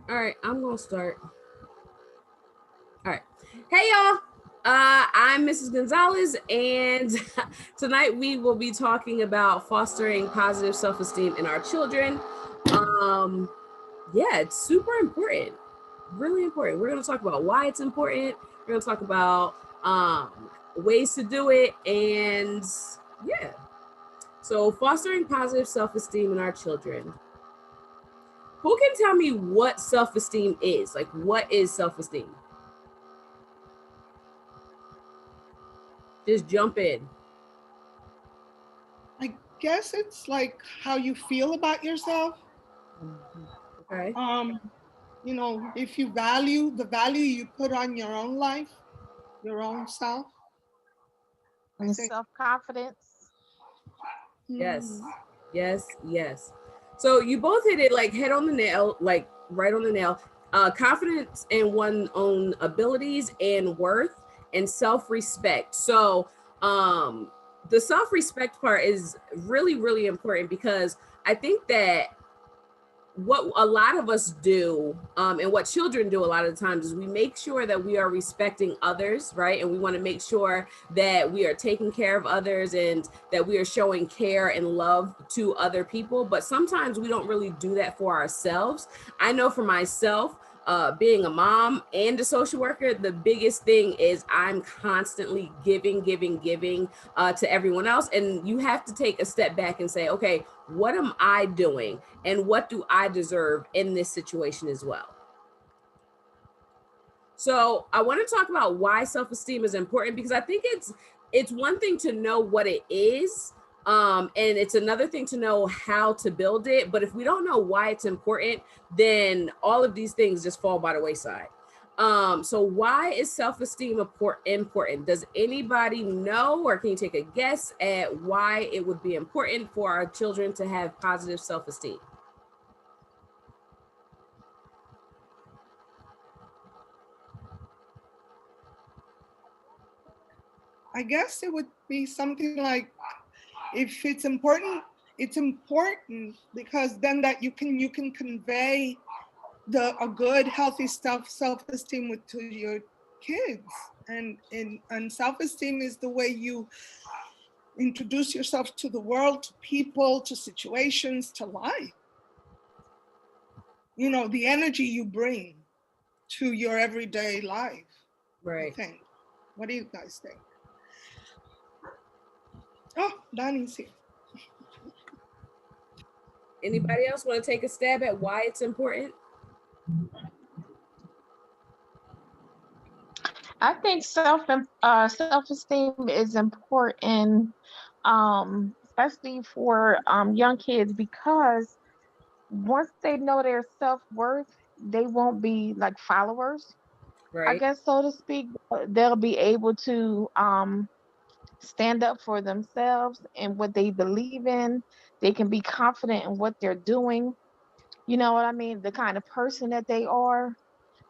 All right, I'm gonna start. All right. Hey y'all. I'm Mrs. Gonzalez, and tonight we will be talking about fostering positive self-esteem in our children. Um, yeah, it's super important, really important. We're gonna talk about why it's important. We're gonna talk about ways to do it, and yeah. So, fostering positive self-esteem in our children. Who can tell me what self-esteem is? Like, what is self-esteem? Just jump in. I guess it's like how you feel about yourself. Okay. Um, if you value the value you put on your own life, your own self, I And think. self-confidence. Yes. Mm, Yes. Yes. So you both hit it like head on the nail, like right on the nail. Confidence in one's own abilities and worth and self-respect. So the self-respect part is really, really important because I think that what a lot of us do and what children do a lot of the times is we make sure that we are respecting others, right? And we want to make sure that we are taking care of others and that we are showing care and love to other people, but sometimes we don't really do that for ourselves. I know for myself, being a mom and a social worker, the biggest thing is I'm constantly giving to everyone else, and you have to take a step back and say, okay, what am I doing and what do I deserve in this situation as well? So I want to talk about why self-esteem is important because I think it's one thing to know what it is, and it's another thing to know how to build it. But if we don't know why it's important, then all of these things just fall by the wayside. So why is self-esteem important? Does anybody know, or can you take a guess at why it would be important for our children to have positive self-esteem? I guess it would be something like if it's important because then that you can convey a good healthy self-esteem with to your kids, and self-esteem is the way you introduce yourself to the world, to people, to situations, to life. The energy you bring to your everyday life, I Right. think. What do you guys think? Oh, Donnie's here. Anybody else want to take a stab at why it's important? I think self-esteem is important, especially for young kids, because once they know their self-worth, they won't be like followers, I Right. guess, so to speak. They'll be able to stand up for themselves and what they believe in. They can be confident in what they're doing. You know what I mean? The kind of person that they are.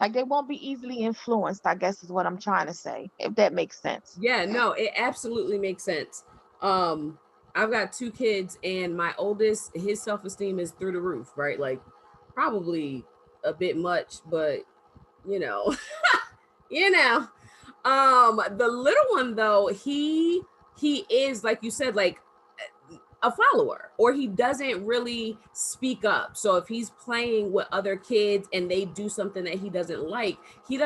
Like they won't be easily influenced, I guess is what I'm trying to say, if that makes sense. Yeah, no, it absolutely makes sense. Um, I've got two kids, and my oldest, his self esteem is through the roof, right? Like, probably a bit much, but you know, you know. The little one though, he is like you said, like a follower, or he doesn't really speak up. So if he's playing with other kids and they do something that he doesn't like, he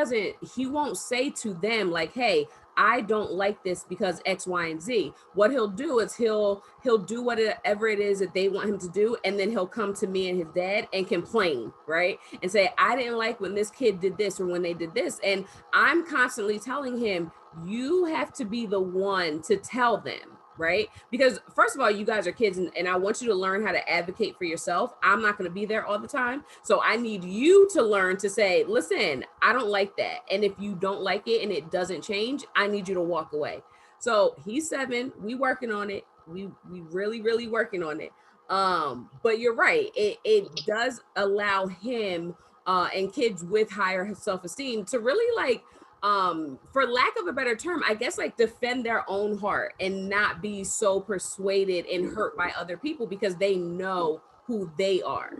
won't say to them like, hey, I don't like this because X, Y, and Z. What he'll do is he'll do whatever it is that they want him to do, and then he'll come to me and his dad and complain, right? And say, I didn't like when this kid did this or when they did this. And I'm constantly telling him, you have to be the one to tell them, right? Because first of all, you guys are kids, and I want you to learn how to advocate for yourself. I'm not going to be there all the time, so I need you to learn to say, listen, I don't like that, and if you don't like it and it doesn't change, I need you to walk away. So he's 7, we working on it, we really working on it. But you're right, it does allow him and kids with higher self-esteem to really, like, for lack of a better term, I guess, like, defend their own heart and not be so persuaded and hurt by other people because they know who they are.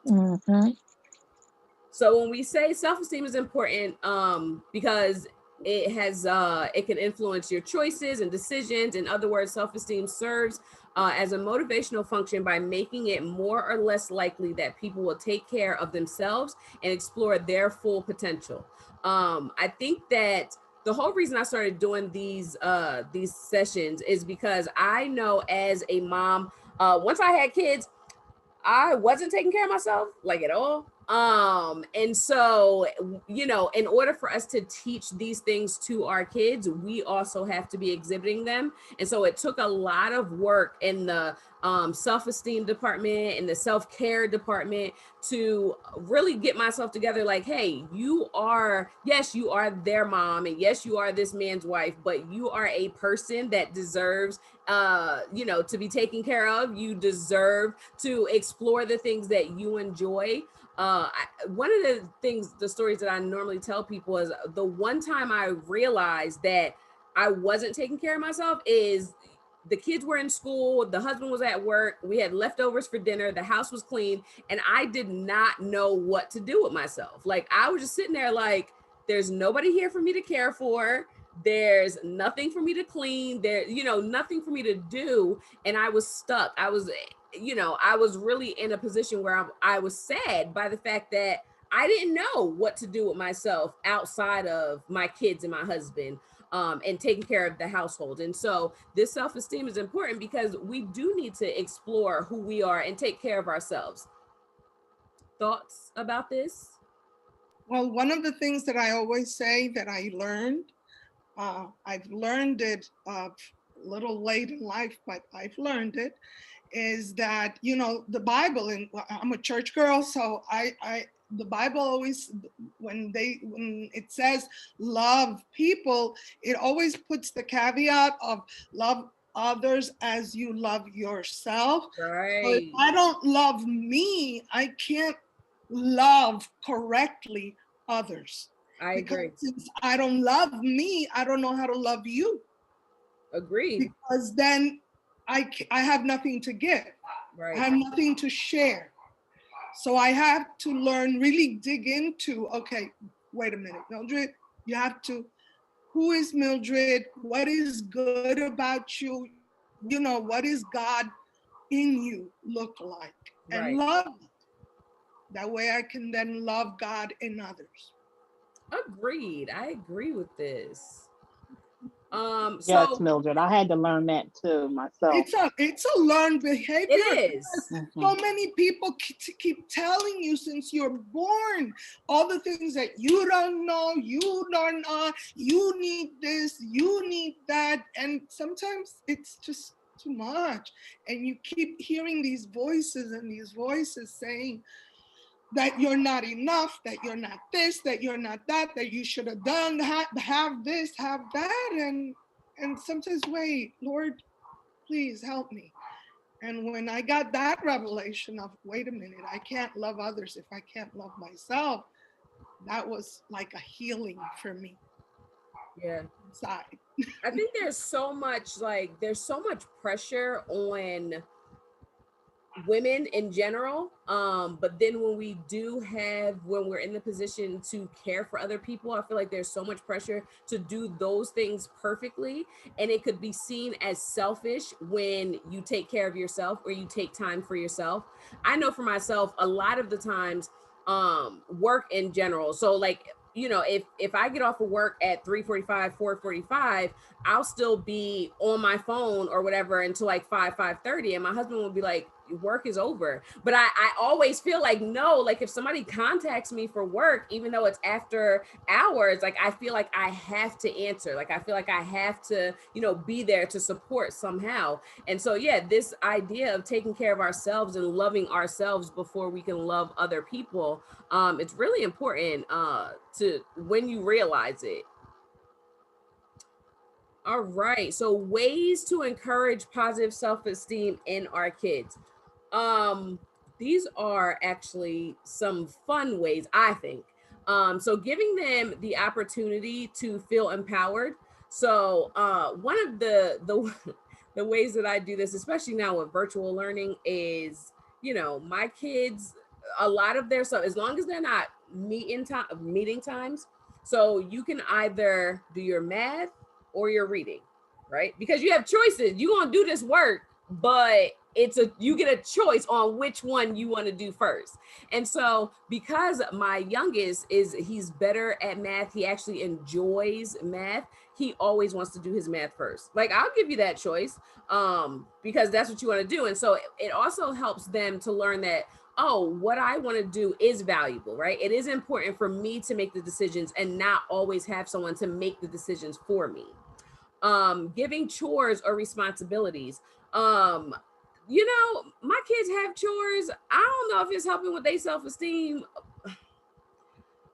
Hmm. So when we say self-esteem is important, because it can influence your choices and decisions. In other words, self-esteem serves as a motivational function by making it more or less likely that people will take care of themselves and explore their full potential. I think that the whole reason I started doing these sessions is because I know as a mom, once I had kids, I wasn't taking care of myself like at all. And so, in order for us to teach these things to our kids, we also have to be exhibiting them. And so it took a lot of work in the self-esteem department and the self-care department to really get myself together. Like, hey, yes, you are their mom, and yes, you are this man's wife, but you are a person that deserves to be taken care of. You deserve to explore the things that you enjoy. One of the stories that I normally tell people is the one time I realized that I wasn't taking care of myself is the kids were in school, the husband was at work, we had leftovers for dinner, the house was clean, and I did not know what to do with myself. Like, I was just sitting there like, there's nobody here for me to care for. There's nothing for me to clean. Nothing for me to do. And I was stuck. I was really in a position where I was sad by the fact that I didn't know what to do with myself outside of my kids and my husband, and taking care of the household. And so this self-esteem is important because we do need to explore who we are and take care of ourselves. Thoughts about this? Well, one of the things that I always say that I've learned it a little late in life, but I've learned it, is that, the Bible, and I'm a church girl, so the Bible always, when it says love people, it always puts the caveat of love others as you love yourself. So if Right. I don't love me, I can't love correctly others. I Because agree. since I don't love me, I don't know how to love you. Agreed. Because then I have nothing to give. I Right. have nothing to share. So I have to learn, really dig into, okay, wait a minute, Mildred, you have to, who is Mildred? What is good about you? What is God in you look like? And Right. love it. That way I can then love God in others. Agreed. I agree with this. Yes, So Mildred. I had to learn that too myself. It's a learned it behavior. is. So Hmm. many people keep telling you since you're born all the things that you don't know, you need this, you need that, and sometimes it's just too much. And you keep hearing these voices and these voices saying that you're not enough, that you're not this, that you're not that you should have done that, have this, have that, and sometimes, wait, Lord, please help me. And when I got that revelation of, wait a minute, I can't love others if I can't love myself, that was like a healing for me Yeah. inside. I think there's so much pressure on women in general, but then when we're in the position to care for other people, I feel like there's so much pressure to do those things perfectly, and it could be seen as selfish when you take care of yourself or you take time for yourself. I know for myself, a lot of the times, work in general, so like, if I get off of work at 3:45, 4:45, I'll still be on my phone or whatever until like 5:30, and my husband will be like, work is over. But I always feel like, no, like if somebody contacts me for work, even though it's after hours, like I feel like I have to answer. Like I feel like I have to, be there to support somehow. And so yeah, this idea of taking care of ourselves and loving ourselves before we can love other people, it's really important to when you realize it. All right. So ways to encourage positive self-esteem in our kids. Um, these are actually some fun ways, I think. So giving them the opportunity to feel empowered. So one of the the ways that I do this, especially now with virtual learning, is my kids, a lot of their stuff, as long as they're not meeting times. So you can either do your math or your reading, right? Because you have choices. You're gonna do this work, but you get a choice on which one you want to do first. And so because my youngest he's better at math, he actually enjoys math, he always wants to do his math first. Like, I'll give you that choice, because that's what you want to do. And so it also helps them to learn that, oh, what I want to do is valuable, right? It is important for me to make the decisions and not always have someone to make the decisions for me. Giving chores or responsibilities. My kids have chores. I don't know if it's helping with their self-esteem.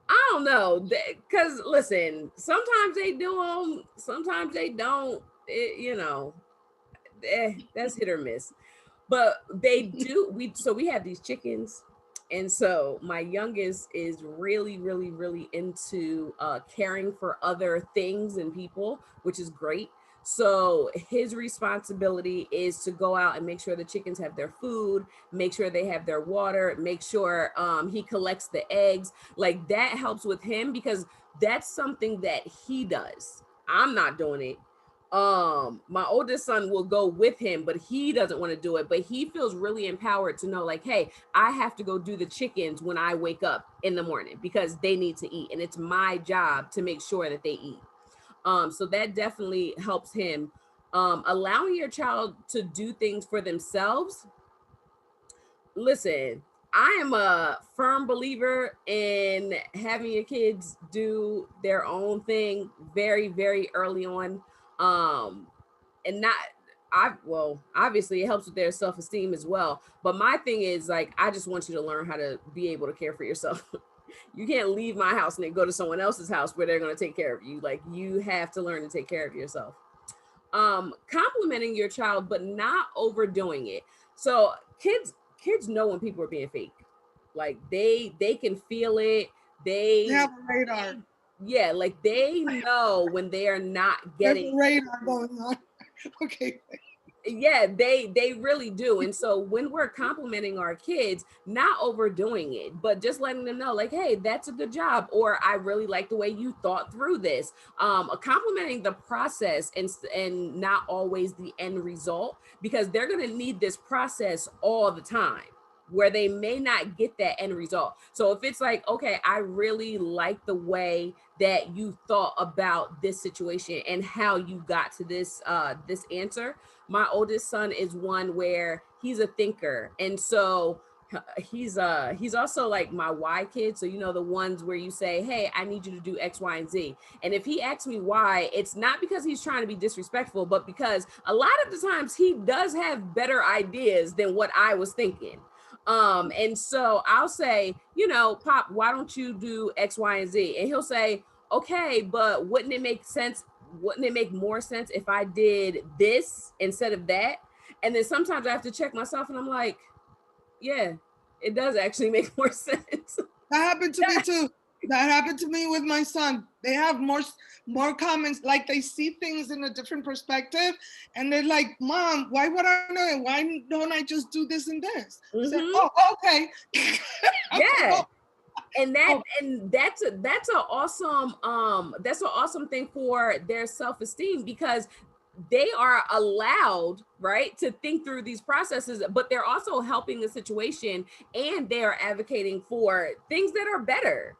I don't know, because listen, sometimes they do them, sometimes they don't. That's hit or miss. But they do. We have these chickens, and so my youngest is really, really, really into caring for other things and people, which is great. So his responsibility is to go out and make sure the chickens have their food, make sure they have their water, make sure he collects the eggs. Like, that helps with him because that's something that he does. I'm not doing it. My oldest son will go with him, but he doesn't want to do it. But he feels really empowered to know, like, hey, I have to go do the chickens when I wake up in the morning because they need to eat, and it's my job to make sure that they eat. So that definitely helps him. Allowing your child to do things for themselves. Listen, I am a firm believer in having your kids do their own thing very, very early on. And not, obviously it helps with their self-esteem as well. But my thing is, like, I just want you to learn how to be able to care for yourself. You can't leave my house and then go to someone else's house where they're going to take care of you. Like, you have to learn to take care of yourself. Complimenting your child, but not overdoing it. So kids know when people are being fake. Like, they can feel it. They have a radar. Yeah, like, they know when they are not getting. There's a radar going on. Okay. Yeah, they really do. And so when we're complimenting our kids, not overdoing it, but just letting them know, like, hey, that's a good job, or I really like the way you thought through this. Complimenting the process and not always the end result, because they're going to need this process all the time, where they may not get that end result. So if it's like, okay, I really like the way that you thought about this situation and how you got to this answer. My oldest son is one where he's a thinker, and so he's also like my why kid. So, the ones where you say, hey, I need you to do X, Y, and Z. And if he asks me why, it's not because he's trying to be disrespectful, but because a lot of the times he does have better ideas than what I was thinking. And so I'll say, Pop, why don't you do X, Y, and Z? And he'll say, okay, but wouldn't it make sense? Wouldn't it make more sense if I did this instead of that? And then sometimes I have to check myself and I'm like, yeah, it does actually make more sense. That happened to me too. That happened to me with my son. They have more comments, like they see things in a different perspective, and they're like, Mom, why would I know it? Why don't I just do this and this? Mm-hmm. So, oh, okay. Yeah. And that's an awesome thing for their self-esteem, because they are allowed, right, to think through these processes, but they're also helping the situation, and they are advocating for things that are better.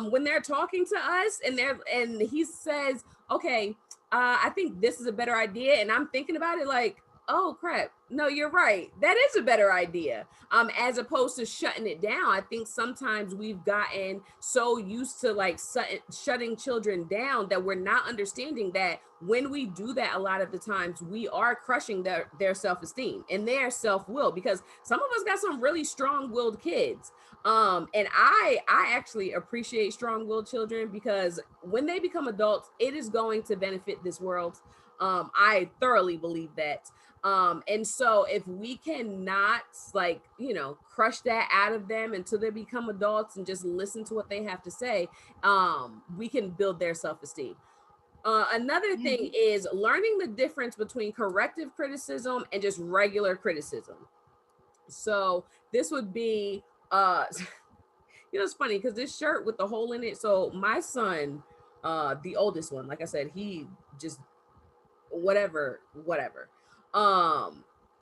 When they're talking to us and he says, okay, I think this is a better idea, and I'm thinking about it like, oh crap, no, you're right, that is a better idea. As opposed to shutting it down. I think sometimes we've gotten so used to like shutting children down that we're not understanding that when we do that, a lot of the times we are crushing their self-esteem and their self-will, because some of us got some really strong-willed kids. And I actually appreciate strong-willed children, because when they become adults, it is going to benefit this world. I thoroughly believe that. And so if we cannot crush that out of them until they become adults and just listen to what they have to say, we can build their self-esteem. Another thing is learning the difference between corrective criticism and just regular criticism. So this would be it's funny because this shirt with the hole in it. So my son, the oldest one, like I said, he just whatever.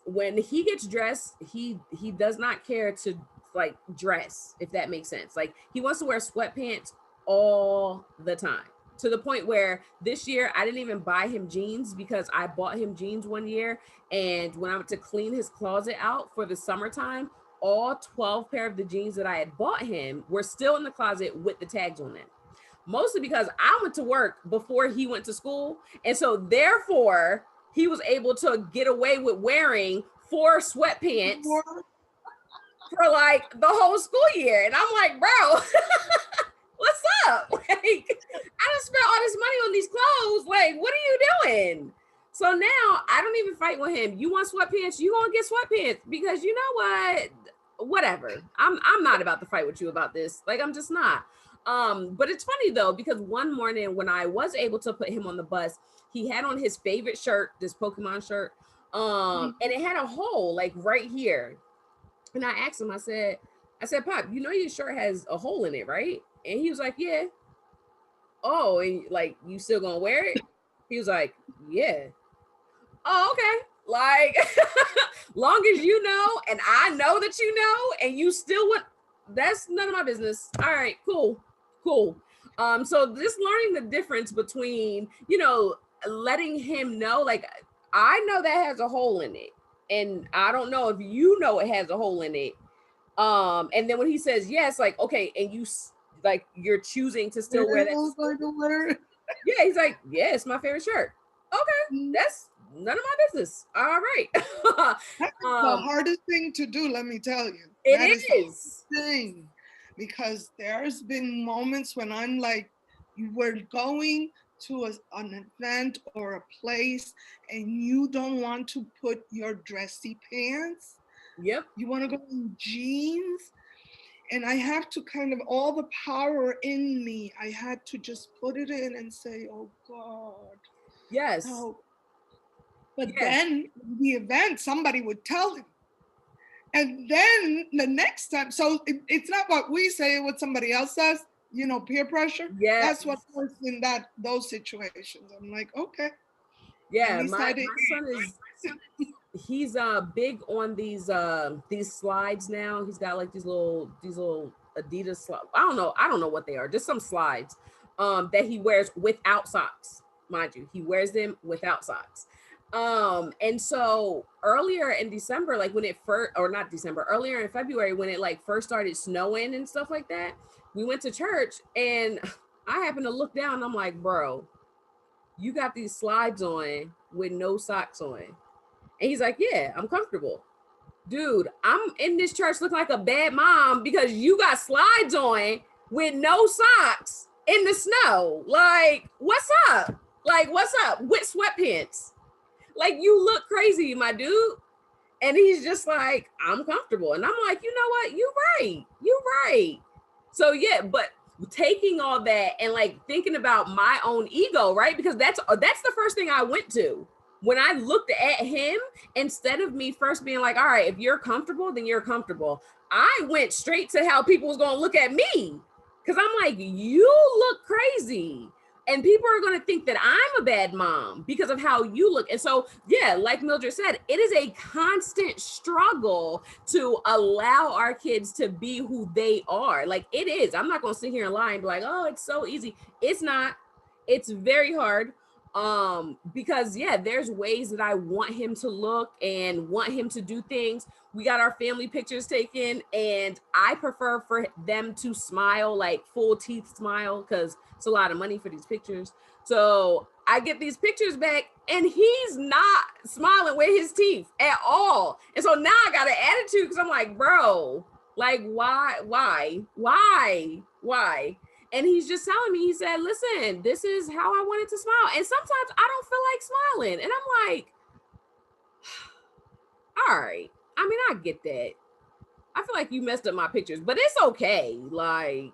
When he gets dressed, he does not care to like dress, if that makes sense. Like he wants to wear sweatpants all the time, to the point where this year I didn't even buy him jeans because I bought him jeans one year, and when I went to clean his closet out for the summertime, all 12 pair of the jeans that I had bought him were still in the closet with the tags on them. Mostly because I went to work before he went to school, and so therefore he was able to get away with wearing 4 sweatpants for like the whole school year. And I'm like, bro, what's up? Like, I done spent all this money on these clothes. Like, what are you doing? So now I don't even fight with him. You want sweatpants? You gonna get sweatpants, because you know what? Whatever. I'm not about to fight with you about this. Like, I'm just not. But it's funny though, because one morning when I was able to put him on the bus, he had on his favorite shirt, this Pokemon shirt, and it had a hole like right here. And I asked him, I said, Pop, you know your shirt has a hole in it, right? And he was like, yeah. Oh, and like, you still gonna wear it? He was like, yeah. Oh, okay. Like, long as you know, and I know that you know, and you still want, that's none of my business. All right, cool. So just learning the difference between, you know, letting him know, like, I know that has a hole in it, and I don't know if you know it has a hole in it. And then when he says yes, like, okay, and you like, you're choosing to still wear that. Yeah, he's like, yeah, it's my favorite shirt. Okay, that's none of my business. All right. That's the hardest thing to do, let me tell you. It is the thing, because there's been moments when I'm like, we're going to an event or a place and you don't want to put your dressy pants. Yep. You want to go in jeans. And I have to kind of, all the power in me, I had to just put it in and say, oh God. Yes. No. But then the event, somebody would tell him. And then the next time, so it's not what we say, what somebody else says, you know, peer pressure. Yeah. That's what works in those situations. I'm like, okay. Yeah, my son is, he's big on these slides now. He's got like these little Adidas slides. I don't know what they are, just some slides that he wears without socks. Mind you, he wears them without socks. And so earlier in December, like when it first, or not December, earlier in February, when it like first started snowing and stuff like that, we went to church and I happened to look down and I'm like, bro, you got these slides on with no socks on. And he's like, yeah, I'm comfortable. Dude, I'm in this church looking like a bad mom because you got slides on with no socks in the snow. Like, what's up? Like, what's up with sweatpants? Like, you look crazy, my dude. And he's just like, I'm comfortable. And I'm like, you know what? You're right. So yeah, but taking all that and like thinking about my own ego, right? Because that's the first thing I went to when I looked at him. Instead of me first being like, all right, if you're comfortable, then you're comfortable, I went straight to how people was going to look at me. Because I'm like, you look crazy. And people are going to think that I'm a bad mom because of how you look. And so, yeah, like Mildred said, it is a constant struggle to allow our kids to be who they are. Like, it is. I'm not going to sit here and lie and be like, oh, it's so easy. It's not. It's very hard. Because yeah, there's ways that I want him to look and want him to do things. We got our family pictures taken and I prefer for them to smile, like full teeth smile, because it's a lot of money for these pictures. So I get these pictures back and he's not smiling with his teeth at all. And so now I got an attitude because I'm like, bro, like, why? And he's just telling me, he said, listen, this is how I wanted to smile. And sometimes I don't feel like smiling. And I'm like, all right. I mean, I get that. I feel like you messed up my pictures, but it's okay. Like,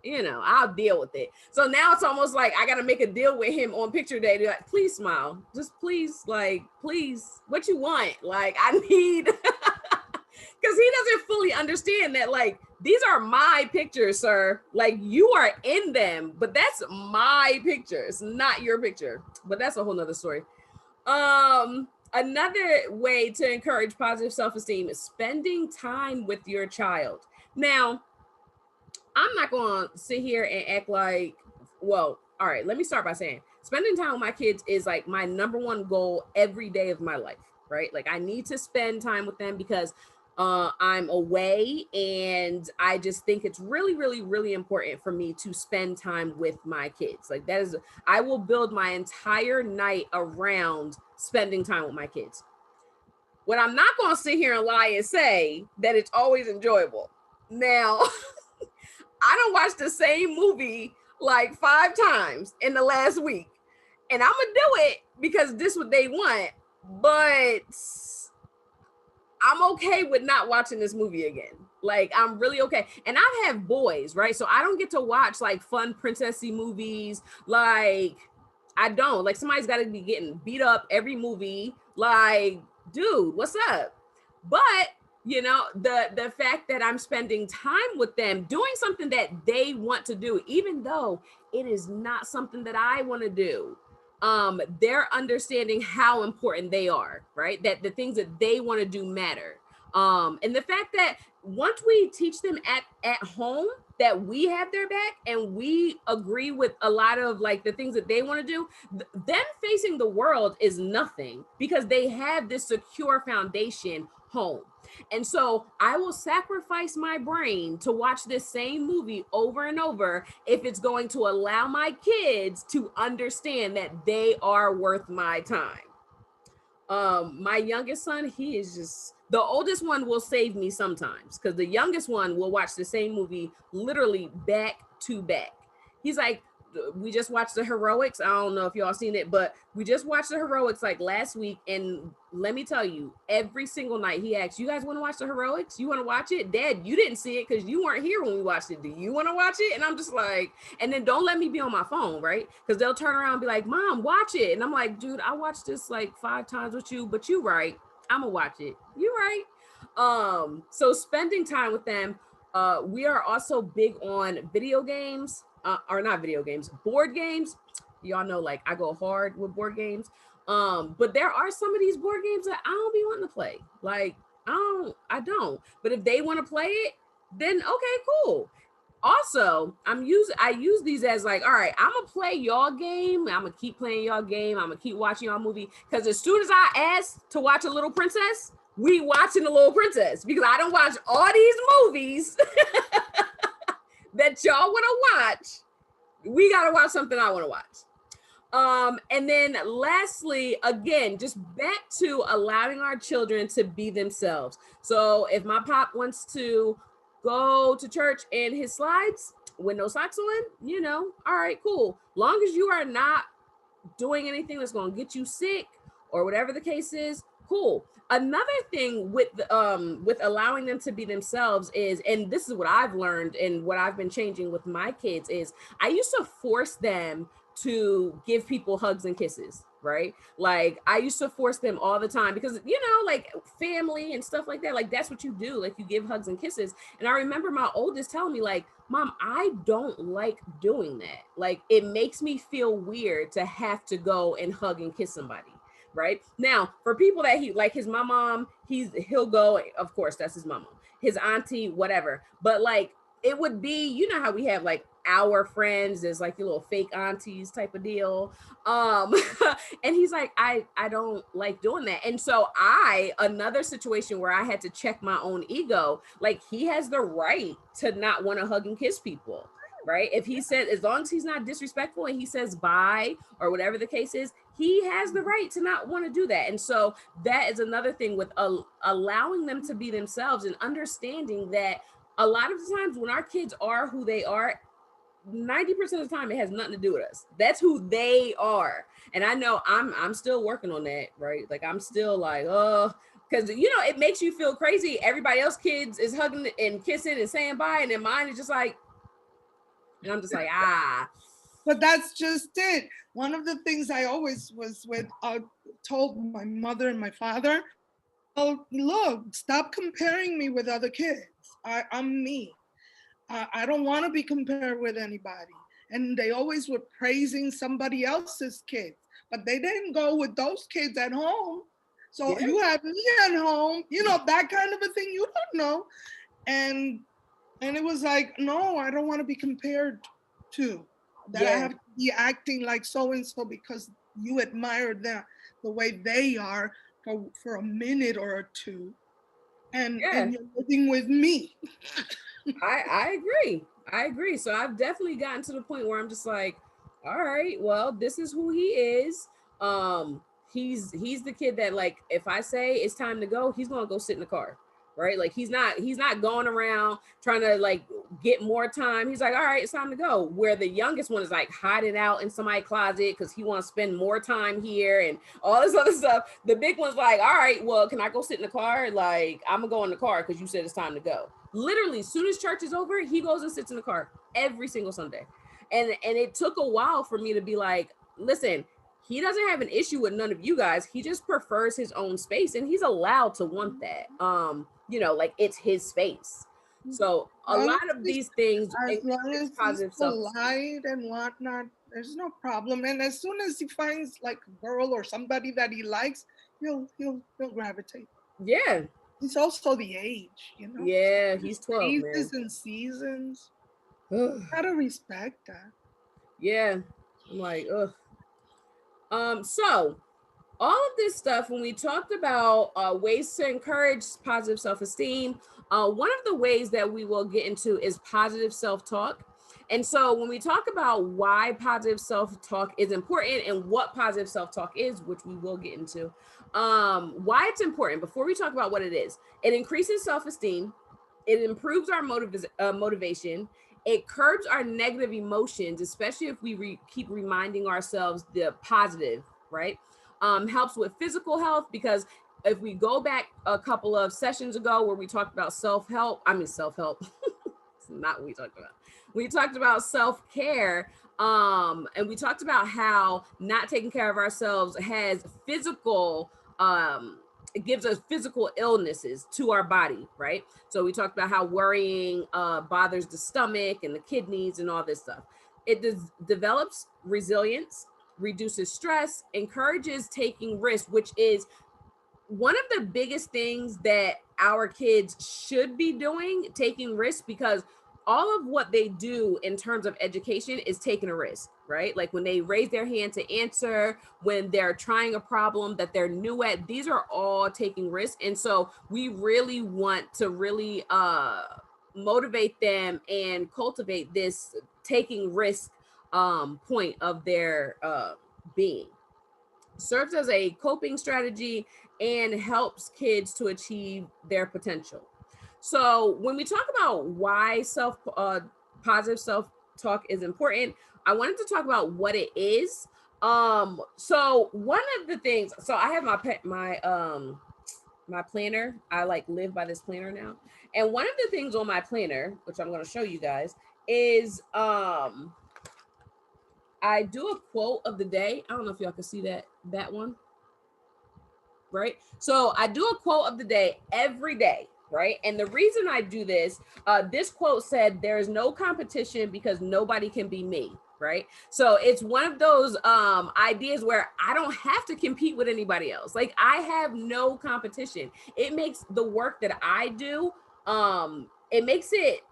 you know, I'll deal with it. So now it's almost like I got to make a deal with him on picture day. To like, please smile. Just please, like, please, what you want? Like, I need, Because he doesn't fully understand that, like, these are my pictures, sir. Like, you are in them, but that's my pictures, not your picture. But that's a whole nother story. Another way to encourage positive self-esteem is spending time with your child. Now, I'm not going to sit here and act like, well, all right, let me start by saying spending time with my kids is like my number one goal every day of my life, right? Like I need to spend time with them because I'm away, and I just think it's really, really, really important for me to spend time with my kids. Like that is, I will build my entire night around spending time with my kids. What I'm not going to sit here and lie and say that it's always enjoyable. Now, I don't watch the same movie like 5 times in the last week, and I'm gonna do it because this is what they want, but I'm okay with not watching this movie again. Like I'm really okay. And I have boys, right? So I don't get to watch like fun princessy movies. Like I don't. Like somebody's got to be getting beat up every movie. Like, dude, what's up? But you know, the fact that I'm spending time with them doing something that they want to do, even though it is not something that I want to do, they're understanding how important they are, right? That the things that they want to do matter. And the fact that once we teach them at home that we have their back and we agree with a lot of like the things that they want to do, them facing the world is nothing because they have this secure foundation home. And so I will sacrifice my brain to watch this same movie over and over if it's going to allow my kids to understand that they are worth my time. My youngest son, he is just, the oldest one will save me sometimes because the youngest one will watch the same movie literally back to back. He's like, we just watched the Heroics. I don't know if y'all seen it, but we just watched the Heroics like last week. And let me tell you, every single night he asks, you guys want to watch the Heroics? You want to watch it? Dad, you didn't see it because you weren't here when we watched it. Do you want to watch it? And I'm just like, and then don't let me be on my phone, right? Because they'll turn around and be like, Mom, watch it. And I'm like, dude, I watched this like 5 times with you, but you right. I'm gonna watch it. You right. So spending time with them. We are also big on video games. Or not video games, board games. Y'all know, like I go hard with board games. But there are some of these board games that I don't be wanting to play. Like I don't. But if they want to play it, then okay, cool. Also, I use these as like, all right, I'm gonna play y'all game. I'm gonna keep playing y'all game. I'm gonna keep watching y'all movie. Because as soon as I ask to watch a Little Princess, we watching the Little Princess because I don't watch all these movies that y'all want to watch. We got to watch something I want to watch. And then lastly, again, just back to allowing our children to be themselves. So if my pop wants to go to church in his slides with no socks on, you know, all right, cool. Long as you are not doing anything that's going to get you sick or whatever the case is, cool. Another thing with allowing them to be themselves is, and this is what I've learned and what I've been changing with my kids, is I used to force them to give people hugs and kisses, right? Like I used to force them all the time because, you know, like family and stuff like that, like that's what you do, like you give hugs and kisses. And I remember my oldest telling me like, Mom, I don't like doing that. Like it makes me feel weird to have to go and hug and kiss somebody. Right now, for people that he like, his mom, he'll go. Of course, that's his mama, his auntie, whatever. But like, it would be, you know how we have like our friends as like your little fake aunties type of deal. And he's like, I don't like doing that. And so another situation where I had to check my own ego, like he has the right to not want to hug and kiss people. Right. If he said, as long as he's not disrespectful and he says bye or whatever the case is, he has the right to not want to do that. And so that is another thing with allowing them to be themselves and understanding that a lot of the times when our kids are who they are, 90% of the time it has nothing to do with us. That's who they are. And I know I'm still working on that, right? Like I'm still like, oh, because you know, it makes you feel crazy. Everybody else kids is hugging and kissing and saying bye, and then mine is just like, and I'm just like, But that's just it. One of the things I always was with, told my mother and my father well, look, stop comparing me with other kids. I'm me. I don't want to be compared with anybody. And they always were praising somebody else's kids, but they didn't go with those kids at home. So Yeah. you have me at home, that kind of a thing you don't know. And it was like, no, I don't want to be compared to that. I Yeah. have to be acting like so and so because you admire them the way they are for a minute or two, and Yeah. you're living with me. I agree. I agree. So I've definitely gotten to the point where I'm just like, all right, well, this is who he is. Um, he's the kid that, like, if I say it's time to go, he's gonna go sit in the car. Right. Like he's not going around trying to like get more time. He's like, all right, it's time to go. Where the youngest one is like hiding out in somebody's closet because he wants to spend more time here and all this other stuff. The big one's like, all right, well, can I go sit in the car? Like, I'm gonna go in the car because you said it's time to go. Literally, as soon as church is over, he goes and sits in the car every single Sunday. And it took a while for me to be like, listen, he doesn't have an issue with none of you guys. He just prefers his own space, and he's allowed to want that. Like it's his space. So a Long lot of these things as long encourage as he's positive self-esteem. polite and whatnot, there's no problem. And as soon as he finds like a girl or somebody that he likes, he'll gravitate. Yeah. It's also the age, Yeah, he's 12, man. phases and seasons. Gotta respect that. Yeah. I'm like, ugh. So all of this stuff, when we talked about ways to encourage positive self-esteem, one of the ways that we will get into is positive self-talk. And so when we talk about why positive self-talk is important and what positive self-talk is, which we will get into, why it's important, before we talk about what it is, it increases self-esteem, it improves our motivation, it curbs our negative emotions, especially if we keep reminding ourselves the positive, right? Helps with physical health, because if we go back a couple of sessions ago where we talked about self-help, it's not what we talked about. We talked about self-care, and we talked about how not taking care of ourselves has physical, it gives us physical illnesses to our body, right? So we talked about how worrying bothers the stomach and the kidneys and all this stuff. It develops resilience, reduces stress, encourages taking risks, which is one of the biggest things that our kids should be doing, taking risks, because all of what they do in terms of education is taking a risk, right? Like when they raise their hand to answer, when they're trying a problem that they're new at, these are all taking risks. And so we really want to really motivate them and cultivate this taking risk point of their being. Serves as a coping strategy and helps kids to achieve their potential. So when we talk about why positive self-talk is important, I wanted to talk about what it is. So one of the things, so I have my planner. I like live by this planner now. And one of the things on my planner, which I'm going to show you guys, is I do a quote of the day. I don't know if y'all can see that one. Right? So I do a quote of the day every day, right? And the reason I do this, this quote said, "There is no competition because nobody can be me." Right? So it's one of those ideas where I don't have to compete with anybody else. Like I have no competition. It makes the work that I do, it makes it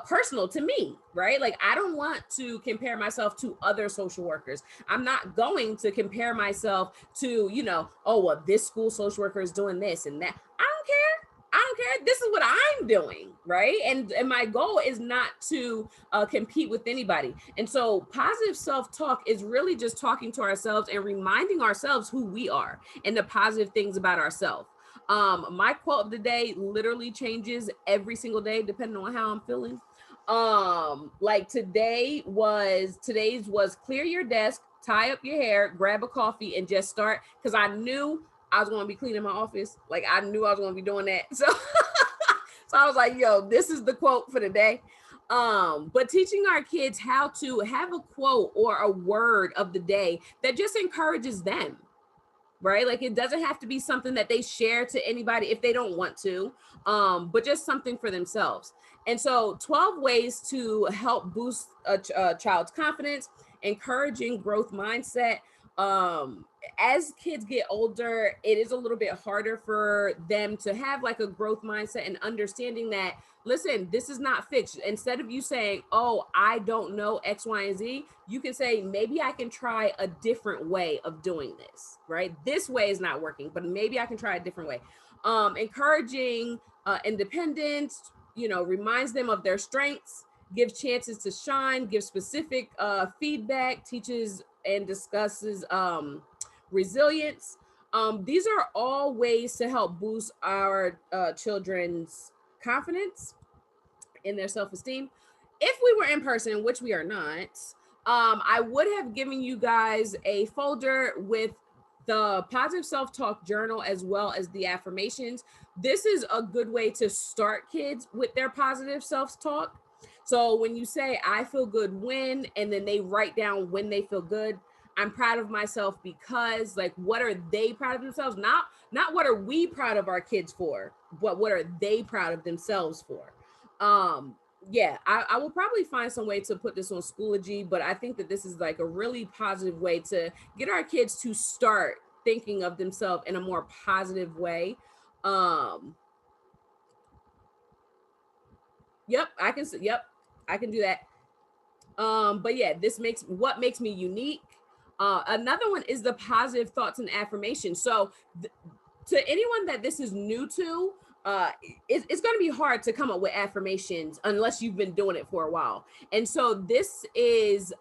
personal to me, right? Like I don't want to compare myself to other social workers. I'm not going to compare myself to, oh, well, this school social worker is doing this and that. I don't care. This is what I'm doing, right? And my goal is not to compete with anybody. And so positive self-talk is really just talking to ourselves and reminding ourselves who we are and the positive things about ourselves. My quote of the day literally changes every single day depending on how I'm feeling. Like today's was clear your desk, tie up your hair, grab a coffee, and just start, because I knew I was going to be cleaning my office. Like I knew I was going to be doing that. So so I was like, yo, this is the quote for the day. But teaching our kids how to have a quote or a word of the day that just encourages them, right? Like it doesn't have to be something that they share to anybody if they don't want to, but just something for themselves. And so 12 ways to help boost a child's confidence, encouraging growth mindset. As kids get older, it is a little bit harder for them to have like a growth mindset and understanding that, listen, this is not fixed. Instead of you saying, oh, I don't know X, Y, and Z, you can say, maybe I can try a different way of doing this, right? This way is not working, but maybe I can try a different way. Encouraging independence, reminds them of their strengths, gives chances to shine, gives specific feedback, teaches and discusses resilience. These are all ways to help boost our children's confidence in their self-esteem. If we were in person, which we are not, I would have given you guys a folder with the positive self-talk journal as well as the affirmations. This is a good way to start kids with their positive self-talk. So when you say, I feel good when, and then they write down when they feel good, I'm proud of myself because, like, what are they proud of themselves? Not what are we proud of our kids for, but what are they proud of themselves for? Yeah, I will probably find some way to put this on Schoology, but I think that this is like a really positive way to get our kids to start thinking of themselves in a more positive way. Yep, I can do that. But yeah, what makes me unique. Another one is the positive thoughts and affirmations. So to anyone that this is new to, it's going to be hard to come up with affirmations unless you've been doing it for a while. And so this is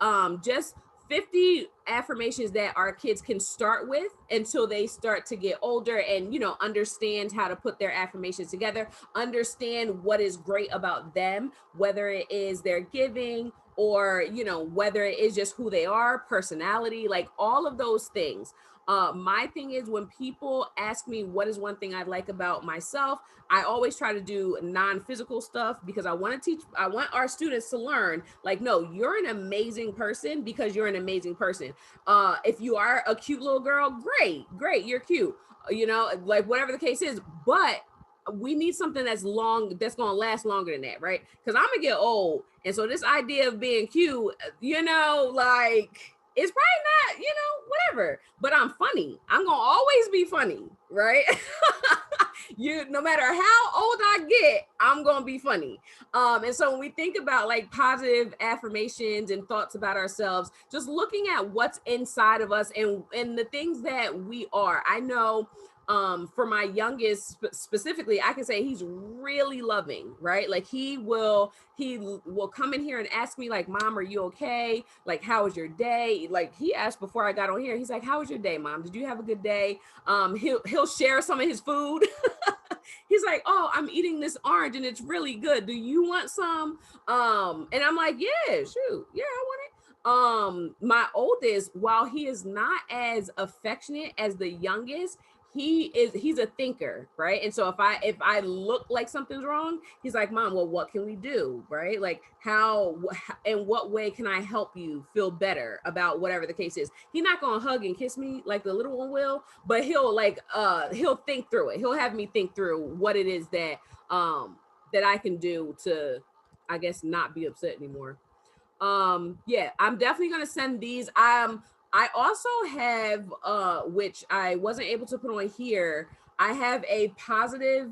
just 50 affirmations that our kids can start with until they start to get older and, understand how to put their affirmations together, understand what is great about them, whether it is their giving or, whether it is just who they are, personality, like all of those things. My thing is, when people ask me what is one thing I'd like about myself, I always try to do non-physical stuff because I want our students to learn, like, no, you're an amazing person because you're an amazing person. If you are a cute little girl, great, you're cute, like whatever the case is, but we need something that's going to last longer than that, right? Because I'm gonna get old, and so this idea of being cute, like, it's probably not, whatever, but I'm funny. I'm gonna always be funny, right? No matter how old I get, I'm gonna be funny. And so when we think about like positive affirmations and thoughts about ourselves, just looking at what's inside of us and the things that we are. I know for my youngest specifically, I can say he's really loving, right? Like he will come in here and ask me like, Mom, are you okay? Like, how was your day? Like he asked before I got on here, he's like, how was your day, Mom? Did you have a good day? He'll share some of his food. He's like, oh, I'm eating this orange and it's really good. Do you want some? And I'm like, yeah, shoot. Yeah, I want it. My oldest, while he is not as affectionate as the youngest, he's a thinker, right? And so if I look like something's wrong, he's like, Mom, well, what can we do, right? Like in what way can I help you feel better about whatever the case is? He's not gonna hug and kiss me like the little one will, but he'll think through it. He'll have me think through what it is that that I can do to, I guess, not be upset anymore. Yeah, I'm definitely gonna send these. I also have, which I wasn't able to put on here, I have a positive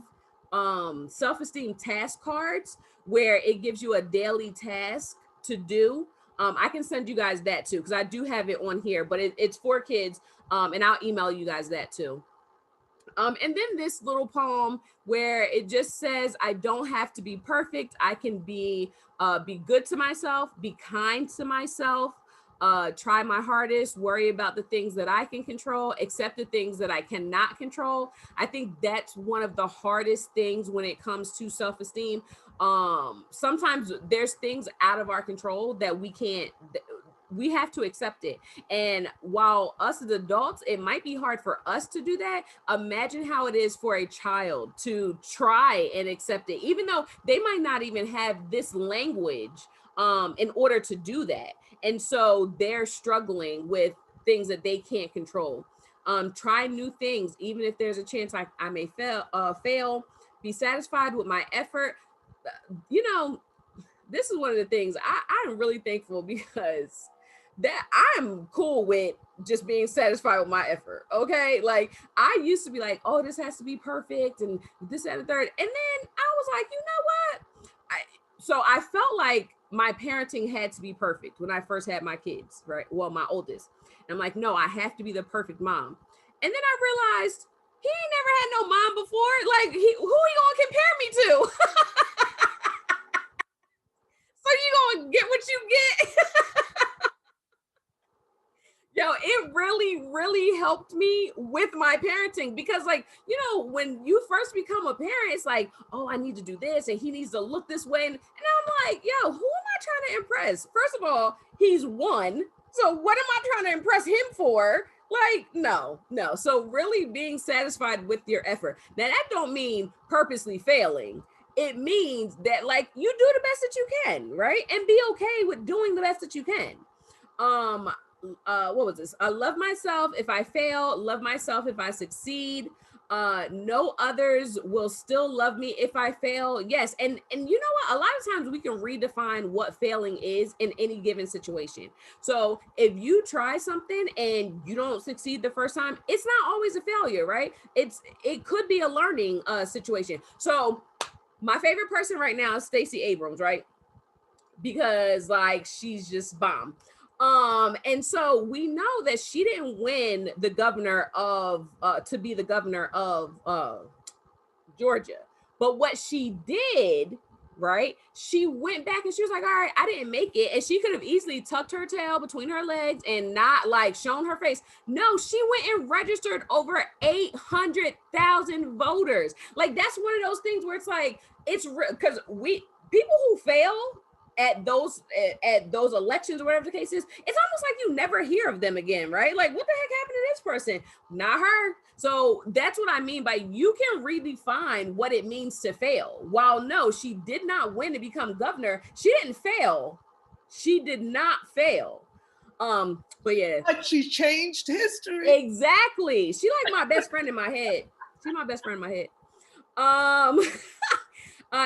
self-esteem task cards where it gives you a daily task to do. I can send you guys that too, because I do have it on here, but it's for kids, and I'll email you guys that too. And then this little poem where it just says, I don't have to be perfect. I can be good to myself, be kind to myself, try my hardest, worry about the things that I can control, accept the things that I cannot control. I think that's one of the hardest things when it comes to self-esteem. Sometimes there's things out of our control that we have to accept it. And while us as adults, it might be hard for us to do that. Imagine how it is for a child to try and accept it, even though they might not even have this language in order to do that. And so they're struggling with things that they can't control. Try new things, even if there's a chance I may fail. Be satisfied with my effort. You know, this is one of the things I'm really thankful because that I'm cool with just being satisfied with my effort. Okay. Like I used to be like, oh, this has to be perfect and this and the third. And then I was like, you know what? So I felt like my parenting had to be perfect when I first had my kids, right? Well, my oldest. And I'm like, no, I have to be the perfect mom. And then I realized he ain't never had no mom before. Like, who he gonna compare me to? So you gonna get what you get. Yo, it really, really helped me with my parenting because, like, you know, when you first become a parent, it's like, oh, I need to do this and he needs to look this way. And I'm like, yo, who am I trying to impress? First of all, he's one. So what am I trying to impress him for? Like, no. So really being satisfied with your effort. Now, that don't mean purposely failing. It means that, like, you do the best that you can, right? And be okay with doing the best that you can. What was this? Love myself if I fail, love myself if I succeed. No others will still love me if I fail. Yes, and you know what? A lot of times we can redefine what failing is in any given situation. So if you try something and you don't succeed the first time, it's not always a failure, right? It could be a learning situation. So my favorite person right now is Stacey Abrams, right? Because like she's just bomb. And so we know that she didn't win the governor of to be the governor of Georgia. But what she did, right? She went back and she was like, all right, I didn't make it. And she could have easily tucked her tail between her legs and not like shown her face. No, she went and registered over 800,000 voters. Like that's one of those things where it's like, it's because people who fail at those elections or whatever the case is, it's almost like you never hear of them again, right? Like what the heck happened to this person? Not her. So that's what I mean by you can redefine what it means to fail. While no, she did not win to become governor. She didn't fail. She did not fail. But yeah. But she changed history. Exactly. She like my best friend in my head. She's my best friend in my head.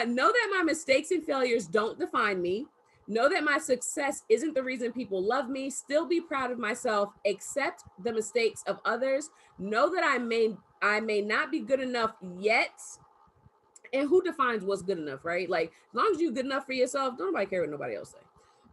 Know that my mistakes and failures don't define me. Know that my success isn't the reason people love me. Still be proud of myself. Accept the mistakes of others. Know that I may not be good enough yet. And who defines what's good enough, right? Like as long as you're good enough for yourself, don't nobody care what nobody else say.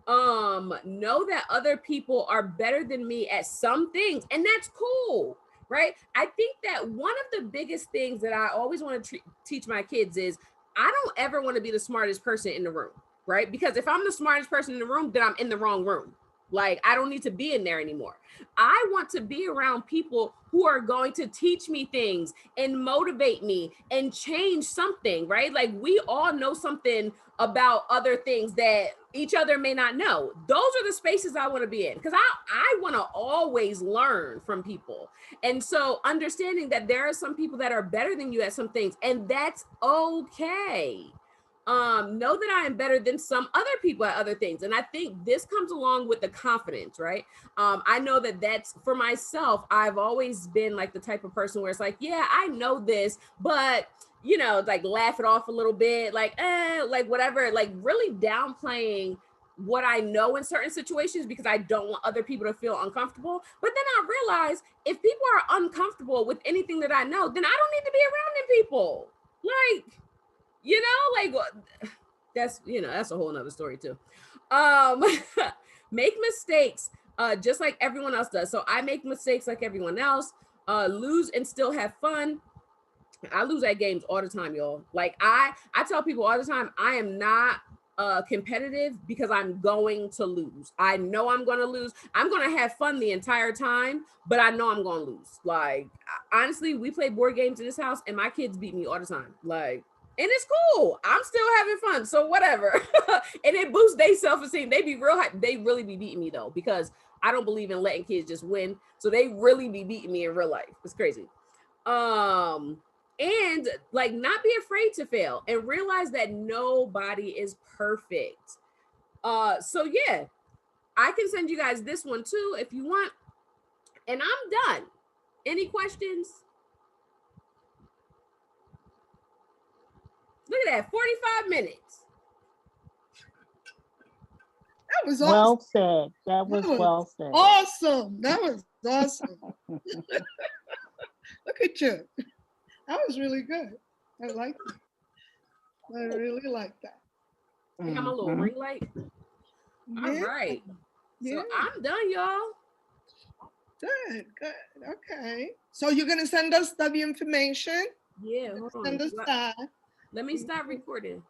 Know that other people are better than me at some things, and that's cool. Right. I think that one of the biggest things that I always want to teach my kids is I don't ever want to be the smartest person in the room, right? Because if I'm the smartest person in the room, then I'm in the wrong room. Like I don't need to be in there anymore. I want to be around people who are going to teach me things and motivate me and change something, right? Like we all know something about other things that each other may not know. Those are the spaces I want to be in because I want to always learn from people. And so understanding that there are some people that are better than you at some things, and that's okay. Know that I am better than some other people at other things. And I think this comes along with the confidence, right? I know that that's for myself. I've always been like the type of person where it's like, yeah, I know this, but you know, like laugh it off a little bit, like whatever, like really downplaying what I know in certain situations because I don't want other people to feel uncomfortable. But then I realize if people are uncomfortable with anything that I know, then I don't need to be around them people. Like, you know, like that's, you know, that's a whole nother story too. Make mistakes just like everyone else does. So I make mistakes like everyone else, lose and still have fun. I lose at games all the time, y'all. Like I tell people all the time, I am not competitive because I'm going to lose. I know I'm going to lose. I'm going to have fun the entire time, but I know I'm going to lose. Like honestly, we play board games in this house and my kids beat me all the time. Like, and it's cool. I'm still having fun. So whatever. And it boosts their self-esteem. They be real hype. They really be beating me though, because I don't believe in letting kids just win. So they really be beating me in real life. It's crazy. And like not be afraid to fail and realize that nobody is perfect. So yeah, I can send you guys this one too if you want. And I'm done. Any questions? Look at that, 45 minutes. That was awesome. Well said. That was well said. Awesome. That was awesome. Look at you. That was really good. I like that. I really like that. I got my little ring light. All right. Yeah. So I'm done, y'all. Good. Okay. So you're gonna send us the information. Yeah, hold on. Send us that. Let me start recording.